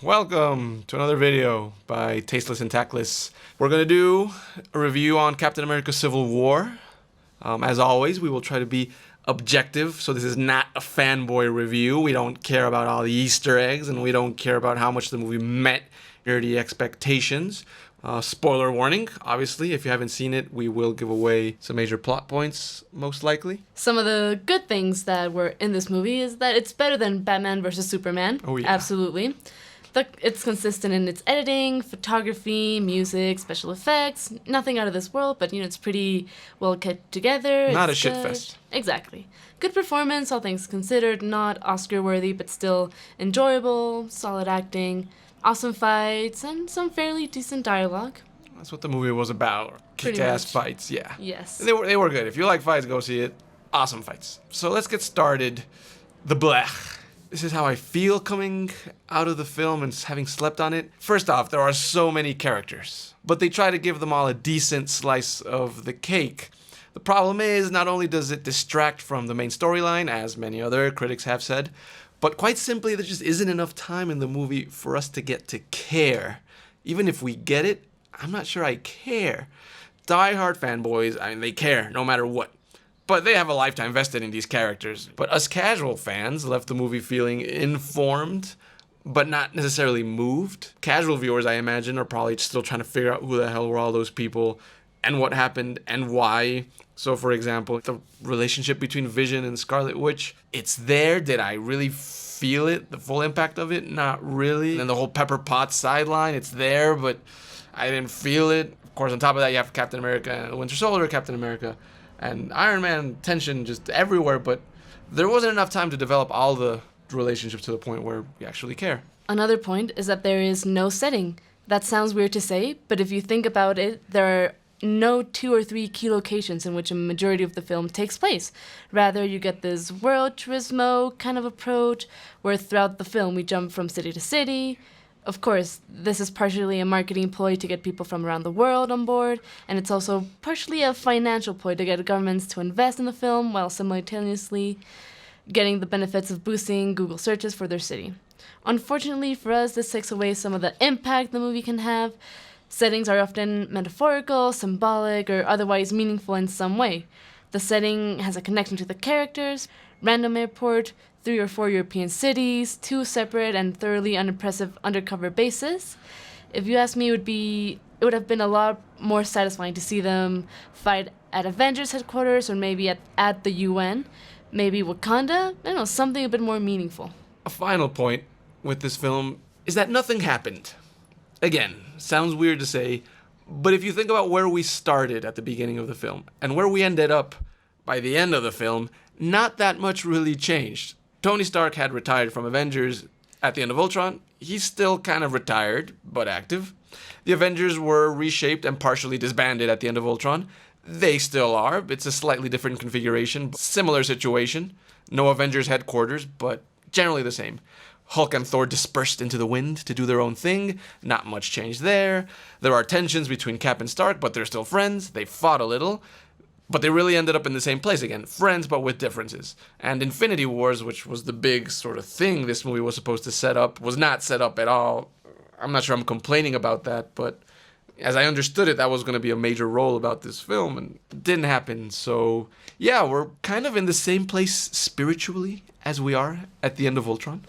welcome to another video by Tasteless and Tactless. We're going to do a review on Captain America Civil War. As always, we will try to be objective, so this is not a fanboy review. We don't care about all the Easter eggs, and we don't care about how much the movie met your expectations. Spoiler warning, obviously, if you haven't seen it, we will give away some major plot points, most likely. Some of the good things that were in this movie is that it's better than Batman vs. Superman. Oh, yeah. Absolutely. It's consistent in its editing, photography, music, special effects. Nothing out of this world, but, it's pretty well kept together. Not it's a shit good. fest. Exactly. Good performance, all things considered. Not Oscar-worthy, but still enjoyable, solid acting, awesome fights, and some fairly decent dialogue. That's what the movie was about. Pretty Kick-ass much. fights, yeah. Yes. They were good. If you like fights, go see it. Awesome fights. So let's get started. The blech. This is how I feel coming out of the film and having slept on it. First off, there are so many characters, but they try to give them all a decent slice of the cake. The problem is, not only does it distract from the main storyline, as many other critics have said, but quite simply, there just isn't enough time in the movie for us to get to care. Even if we get it, I'm not sure I care. Die-hard fanboys, they care no matter what. But they have a lifetime vested in these characters. But us casual fans left the movie feeling informed, but not necessarily moved. Casual viewers, I imagine, are probably still trying to figure out who the hell were all those people and what happened and why. So, for example, the relationship between Vision and Scarlet Witch, it's there. Did I really feel it? The full impact of it? Not really. And then the whole Pepper Potts sideline, it's there, but I didn't feel it. Of course, on top of that, you have Captain America and Winter Soldier, Captain America, and Iron Man tension just everywhere, but there wasn't enough time to develop all the relationships to the point where we actually care. Another point is that there is no setting. That sounds weird to say, but if you think about it, there are no 2 or 3 key locations in which a majority of the film takes place. Rather, you get this world turismo kind of approach, where throughout the film we jump from city to city. Of course, this is partially a marketing ploy to get people from around the world on board, and it's also partially a financial ploy to get governments to invest in the film while simultaneously getting the benefits of boosting Google searches for their city. Unfortunately for us, this takes away some of the impact the movie can have. Settings are often metaphorical, symbolic, or otherwise meaningful in some way. The setting has a connection to the characters, random airport, 3 or 4 European cities, 2 separate and thoroughly unimpressive undercover bases. If you ask me, it would have been a lot more satisfying to see them fight at Avengers headquarters or maybe at the UN, maybe Wakanda, something a bit more meaningful. A final point with this film is that nothing happened. Again, sounds weird to say, but if you think about where we started at the beginning of the film and where we ended up by the end of the film, not that much really changed. Tony Stark had retired from Avengers at the end of Ultron. He's still kind of retired, but active. The Avengers were reshaped and partially disbanded at the end of Ultron. They still are. It's a slightly different configuration, similar situation. No Avengers headquarters, but generally the same. Hulk and Thor dispersed into the wind to do their own thing. Not much change there. There are tensions between Cap and Stark, but they're still friends. They fought a little. But they really ended up in the same place again. Friends, but with differences. And Infinity Wars, which was the big sort of thing this movie was supposed to set up, was not set up at all. I'm not sure I'm complaining about that, but as I understood it, that was going to be a major role about this film, and it didn't happen. So, yeah, we're kind of in the same place spiritually as we are at the end of Ultron.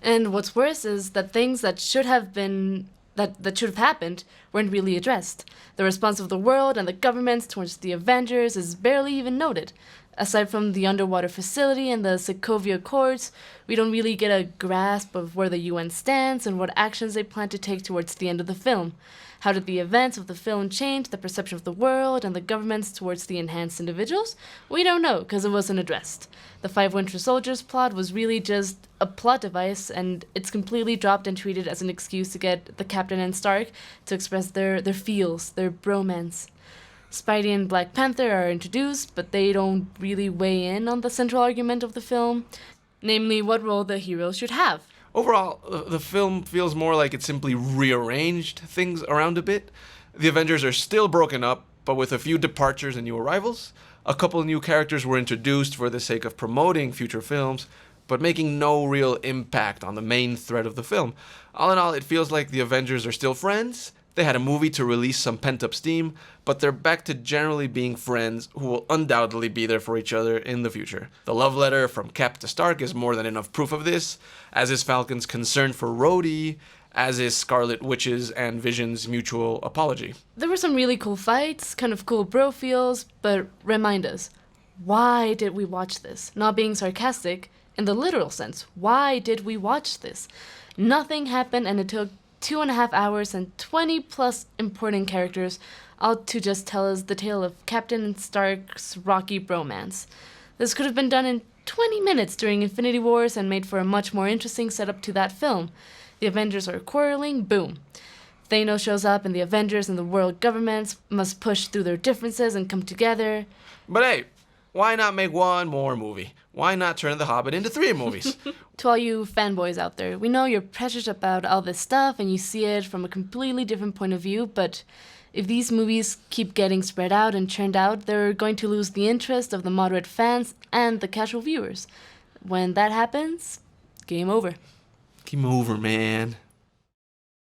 And what's worse is that things that should have happened weren't really addressed. The response of the world and the governments towards the Avengers is barely even noted. Aside from the underwater facility and the Sokovia Accords, we don't really get a grasp of where the UN stands and what actions they plan to take towards the end of the film. How did the events of the film change the perception of the world and the governments towards the enhanced individuals? We don't know, because it wasn't addressed. The 5 Winter Soldiers plot was really just a plot device, and it's completely dropped and treated as an excuse to get the Captain and Stark to express their feels, their bromance. Spidey and Black Panther are introduced, but they don't really weigh in on the central argument of the film, namely what role the hero should have. Overall, the film feels more like it simply rearranged things around a bit. The Avengers are still broken up, but with a few departures and new arrivals. A couple new characters were introduced for the sake of promoting future films, but making no real impact on the main thread of the film. All in all, it feels like the Avengers are still friends. They had a movie to release some pent-up steam, but they're back to generally being friends who will undoubtedly be there for each other in the future. The love letter from Cap to Stark is more than enough proof of this, as is Falcon's concern for Rhodey, as is Scarlet Witch's and Vision's mutual apology. There were some really cool fights, kind of cool bro feels, but remind us, why did we watch this? Not being sarcastic, in the literal sense, why did we watch this? Nothing happened and it took 2.5 hours and 20 plus important characters all to just tell us the tale of Captain Stark's rocky bromance. This could have been done in 20 minutes during Infinity Wars and made for a much more interesting setup to that film. The Avengers are quarreling, boom. Thanos shows up and the Avengers and the world governments must push through their differences and come together. But hey, why not make one more movie? Why not turn The Hobbit into 3 movies? To all you fanboys out there, we know you're precious about all this stuff and you see it from a completely different point of view, but if these movies keep getting spread out and churned out, they're going to lose the interest of the moderate fans and the casual viewers. When that happens, game over. Game over, man.